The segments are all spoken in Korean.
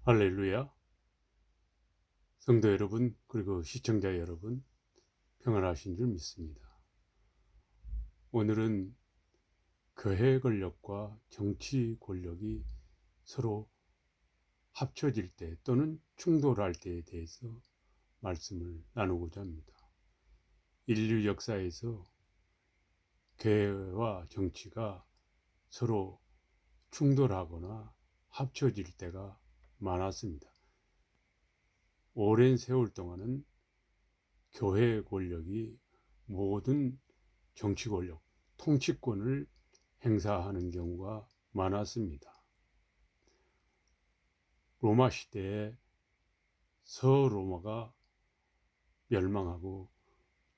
할렐루야. 성도 여러분, 그리고 시청자 여러분, 평안하신 줄 믿습니다. 오늘은 교회 권력과 정치 권력이 서로 합쳐질 때 또는 충돌할 때에 대해서 말씀을 나누고자 합니다. 인류 역사에서 교회와 정치가 서로 충돌하거나 합쳐질 때가 많았습니다. 오랜 세월 동안은 교회 권력이 모든 정치 권력, 통치권을 행사하는 경우가 많았습니다. 로마 시대에 서로마가 멸망하고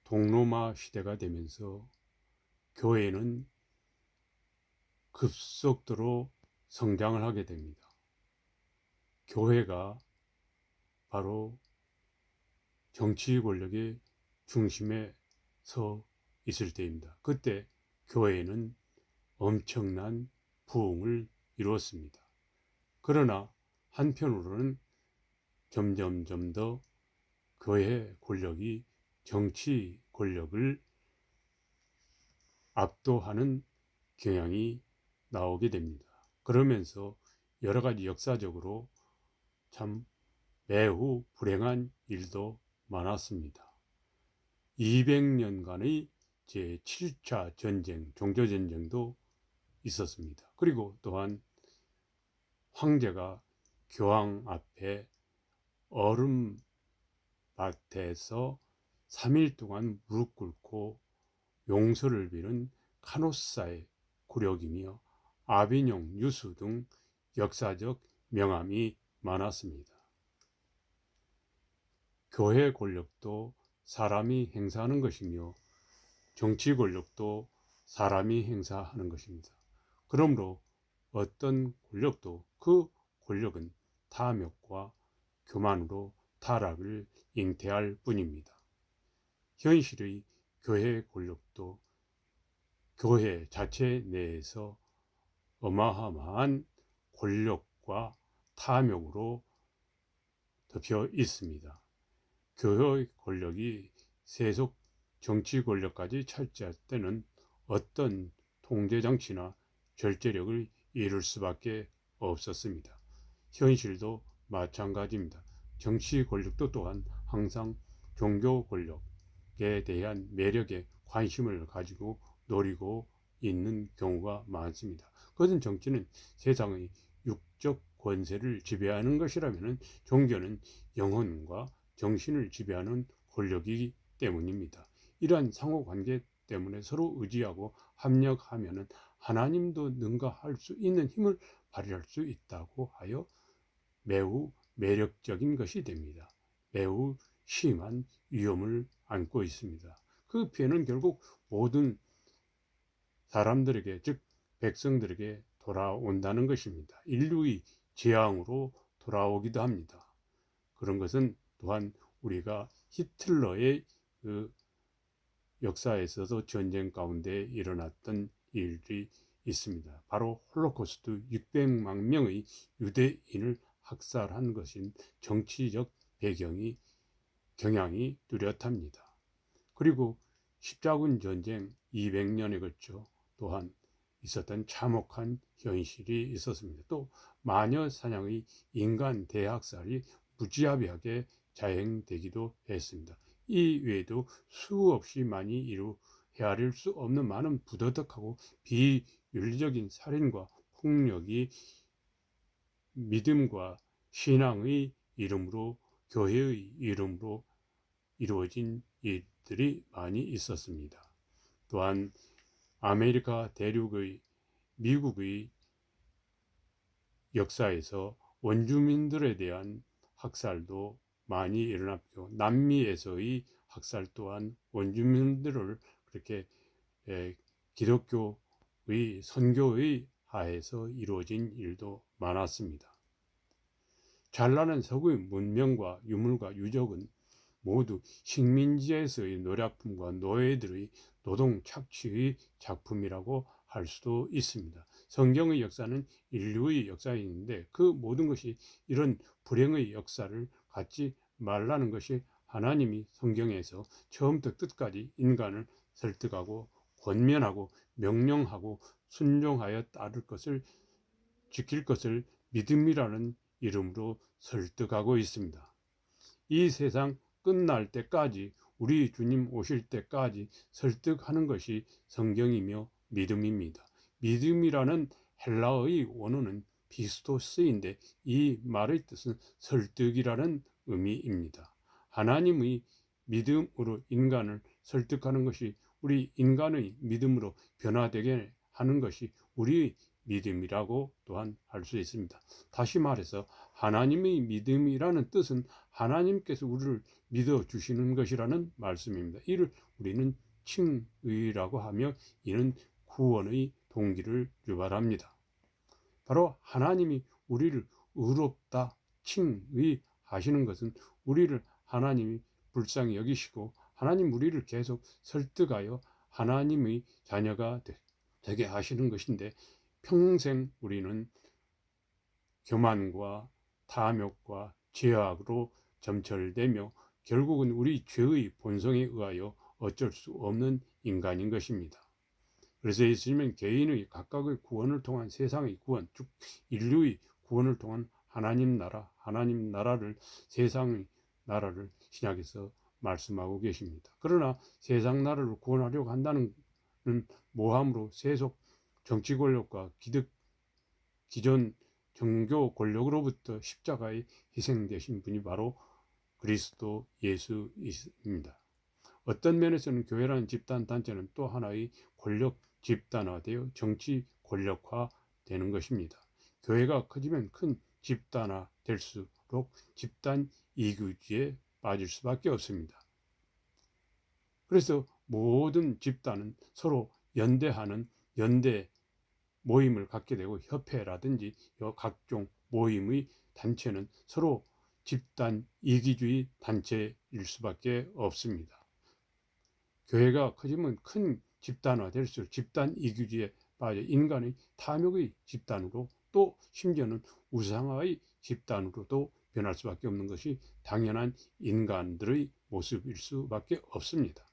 동로마 시대가 되면서 교회는 급속도로 성장을 하게 됩니다. 교회가 바로 정치 권력의 중심에 서 있을 때입니다. 그때 교회는 엄청난 부흥을 이루었습니다. 그러나 한편으로는 점점 더 교회 권력이 정치 권력을 압도하는 경향이 나오게 됩니다. 그러면서 여러 가지 역사적으로 참 매우 불행한 일도 많았습니다. 200년간의 제7차 전쟁, 종교전쟁도 있었습니다. 그리고 또한 황제가 교황 앞에 얼음밭에서 3일 동안 무릎 꿇고 용서를 비는 카노사의 굴욕이며 아비뇽 유수 등 역사적 명암이 많았습니다. 교회 권력도 사람이 행사하는 것이며 정치 권력도 사람이 행사하는 것입니다. 그러므로 어떤 권력도 그 권력은 탐욕과 교만으로 타락을 잉태할 뿐입니다. 현실의 교회 권력도 교회 자체 내에서 어마어마한 권력과 탐욕으로 덮여 있습니다. 교회 권력이 세속 정치 권력까지 차지할 때는 어떤 통제장치나 절제력을 이룰 수밖에 없었습니다. 현실도 마찬가지입니다. 정치 권력도 또한 항상 종교 권력에 대한 매력에 관심을 가지고 노리고 있는 경우가 많습니다. 그것은 정치는 세상의 육적 권세를 지배하는 것이라면 종교는 영혼과 정신을 지배하는 권력이기 때문입니다. 이러한 상호관계 때문에 서로 의지하고 합력하면 하나님도 능가할 수 있는 힘을 발휘할 수 있다고 하여 매우 매력적인 것이 됩니다. 매우 심한 위험을 안고 있습니다. 그 피해는 결국 모든 사람들에게, 즉 백성들에게 돌아온다는 것입니다. 인류의 재앙으로 돌아오기도 합니다. 그런 것은 또한 우리가 히틀러의 그 역사에서도 전쟁 가운데 일어났던 일이 있습니다. 바로 홀로코스트 600만 명의 유대인을 학살한 것인 정치적 경향이 뚜렷합니다. 그리고 십자군 전쟁 200년에 걸쳐 또한 있었던 참혹한 현실이 있었습니다. 또 마녀 사냥의 인간 대학살이 무지하게 자행되기도 했습니다. 이 외에도 수없이 많이 헤아릴 수 없는 많은 부도덕하고 비윤리적인 살인과 폭력이 믿음과 신앙의 이름으로, 교회의 이름으로 이루어진 일들이 많이 있었습니다. 또한 아메리카 대륙의 미국의 역사에서 원주민들에 대한 학살도 많이 일어났고, 남미에서의 학살 또한 원주민들을 그렇게 기독교의 선교의 하에서 이루어진 일도 많았습니다. 잘나는 서구의 문명과 유물과 유적은 모두 식민지에서의 노약품과 노예들의 노동 착취의 작품이라고 할 수도 있습니다. 성경의 역사는 인류의 역사인데 그 모든 것이 이런 불행의 역사를 갖지 말라는 것이 하나님이 성경에서 처음부터 끝까지 인간을 설득하고 권면하고 명령하고 순종하여 따를 것을 지킬 것을 믿음이라는 이름으로 설득하고 있습니다. 이 세상 끝날 때까지 우리 주님 오실 때까지 설득하는 것이 성경이며 믿음입니다. 믿음이라는 헬라어의 원어는 피스토스인데 이 말의 뜻은 설득이라는 의미입니다. 하나님의 믿음으로 인간을 설득하는 것이 우리 인간의 믿음으로 변화되게 하는 것이 우리의 믿음이라고 또한 할 수 있습니다. 다시 말해서 하나님의 믿음이라는 뜻은 하나님께서 우리를 믿어주시는 것이라는 말씀입니다. 이를 우리는 칭의라고 하며 이는 구원의 동기를 유발합니다. 바로 하나님이 우리를 의롭다 칭의하시는 것은 우리를 하나님이 불쌍히 여기시고 하나님 우리를 계속 설득하여 하나님의 자녀가 되게 하시는 것인데 평생 우리는 교만과 탐욕과 죄악으로 점철되며 결국은 우리 죄의 본성에 의하여 어쩔 수 없는 인간인 것입니다. 그래서 예수님은 개인의 각각의 구원을 통한 세상의 구원, 즉 인류의 구원을 통한 하나님 나라를 세상의 나라를 신약에서 말씀하고 계십니다. 그러나 세상 나라를 구원하려고 한다는 모함으로 세속 정치 권력과 기존 종교 권력으로부터 십자가에 희생되신 분이 바로 그리스도 예수입니다. 어떤 면에서는 교회라는 집단 단체는 또 하나의 권력 집단화되어 정치 권력화되는 것입니다. 교회가 커지면 큰 집단화 될수록 집단 이기주의에 빠질 수밖에 없습니다. 그래서 모든 집단은 서로 연대하는 연대 모임을 갖게 되고 협회라든지 각종 모임의 단체는 서로 집단 이기주의 단체일 수밖에 없습니다. 교회가 커지면 큰 집단화 될수록 집단 이기주의에 빠져 인간의 탐욕의 집단으로 또 심지어는 우상화의 집단으로도 변할 수밖에 없는 것이 당연한 인간들의 모습일 수밖에 없습니다.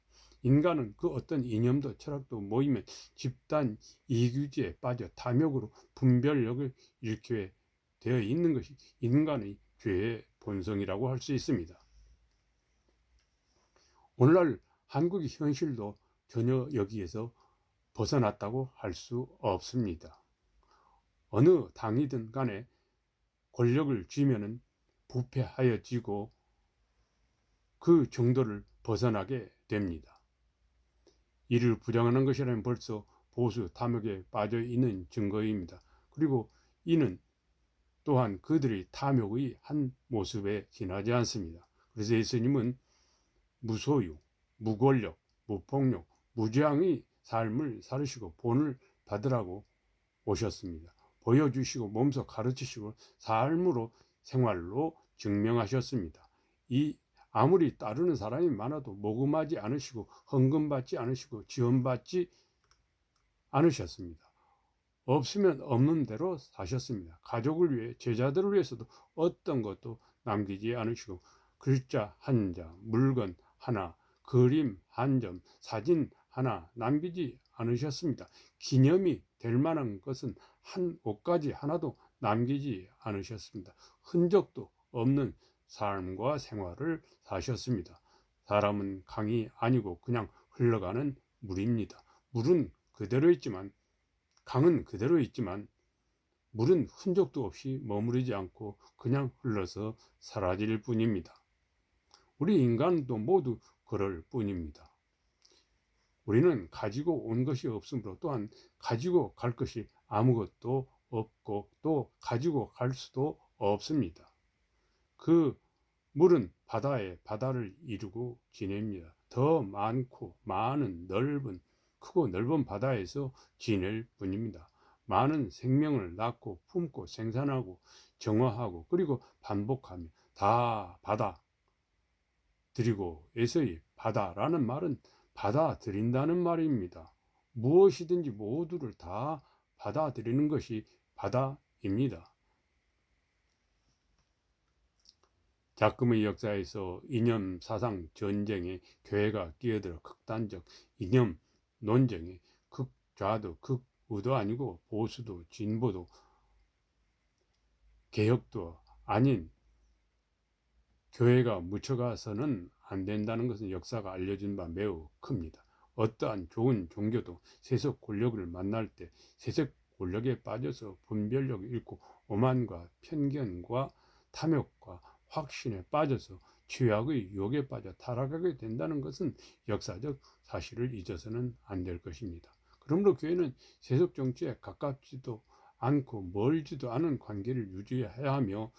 인간은 그 어떤 이념도 철학도 모이면 집단 이기주의에 빠져 탐욕으로 분별력을 잃게 되어 있는 것이 인간의 죄의 본성이라고 할 수 있습니다. 오늘날 한국의 현실도 전혀 여기에서 벗어났다고 할 수 없습니다. 어느 당이든 간에 권력을 쥐면은 부패하여지고 그 정도를 벗어나게 됩니다. 이를 부정하는 것이라면 벌써 보수 탐욕에 빠져 있는 증거입니다. 그리고 이는 또한 그들의 탐욕의 한 모습에 지나지 않습니다. 그래서 예수님은 무소유, 무권력, 무폭력, 무죄앙의 삶을 살으시고 본을 받으라고 오셨습니다. 보여주시고 몸소 가르치시고 삶으로 생활로 증명하셨습니다. 이 아무리 따르는 사람이 많아도 모금하지 않으시고 헌금받지 않으시고 지원받지 않으셨습니다. 없으면 없는 대로 사셨습니다. 가족을 위해 제자들을 위해서도 어떤 것도 남기지 않으시고 글자 한 자, 물건 하나, 그림 한 점, 사진 하나 남기지 않으셨습니다. 기념이 될 만한 것은 한 옷까지 하나도 남기지 않으셨습니다. 흔적도 없는 삶과 생활을 사셨습니다. 사람은 강이 아니고 그냥 흘러가는 물입니다. 물은 그대로 있지만 강은 그대로 있지만 물은 흔적도 없이 머무르지 않고 그냥 흘러서 사라질 뿐입니다. 우리 인간도 모두 그럴 뿐입니다. 우리는 가지고 온 것이 없으므로 또한 가지고 갈 것이 아무것도 없고 또 가지고 갈 수도 없습니다. 그 물은 바다에 바다를 이루고 지냅니다. 더 많고 많은 넓은 크고 넓은 바다에서 지낼 뿐입니다. 많은 생명을 낳고 품고 생산하고 정화하고 그리고 반복하며 다 받아들이고에서의 바다라는 말은 받아들인다는 말입니다. 무엇이든지 모두를 다 받아들이는 것이 바다입니다. 작금의 역사에서 이념 사상 전쟁에 교회가 끼어들어 극단적 이념 논쟁에 극좌도 극우도 아니고 보수도 진보도 개혁도 아닌 교회가 묻혀가서는 안 된다는 것은 역사가 알려준 바 매우 큽니다. 어떠한 좋은 종교도 세속 권력을 만날 때 세속 권력에 빠져서 분별력을 잃고 오만과 편견과 탐욕과 확신에 빠져서 죄악의 유혹에 빠져 타락하게 된다는 것은 역사적 사실을 잊어서는 안 될 것입니다. 그러므로 교회는 세속 정치에 가깝지도 않고 멀지도 않은 관계를 유지해야 하며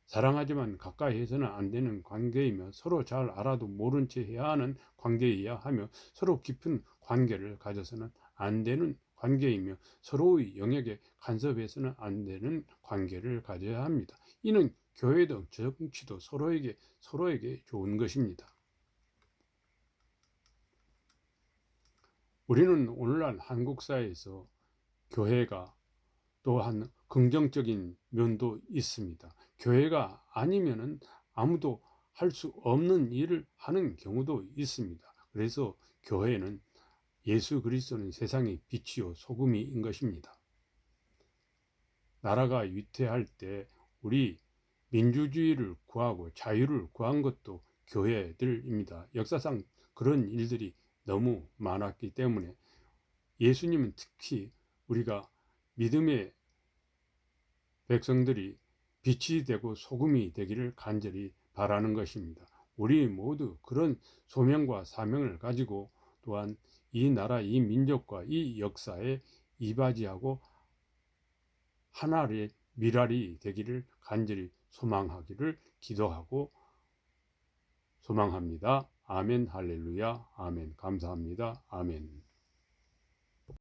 사랑하지만 가까이 해서는 안 되는 관계이며 서로 잘 알아도 모른 채 해야 하는 관계이야 하며 서로 깊은 관계를 가져서는 안 되는 관계이며 서로의 영역에 간섭해서는 안 되는 관계를 가져야 합니다. 이는 교회도 정치도 서로에게 좋은 것입니다. 우리는 오늘날 한국 사회에서 교회가 또한 긍정적인 면도 있습니다. 교회가 아니면은 아무도 할 수 없는 일을 하는 경우도 있습니다. 그래서 교회는 예수 그리스도는 세상의 빛이요 소금인 것입니다. 나라가 위태할 때 우리 민주주의를 구하고 자유를 구한 것도 교회들입니다. 역사상 그런 일들이 너무 많았기 때문에 예수님은 특히 우리가 믿음의 백성들이 빛이 되고 소금이 되기를 간절히 바라는 것입니다. 우리 모두 그런 소명과 사명을 가지고 또한 이 나라, 이 민족과 이 역사에 이바지하고 하나의 미랄이 되기를 간절히 소망하기를 기도하고 소망합니다. 아멘, 할렐루야, 아멘. 감사합니다. 아멘.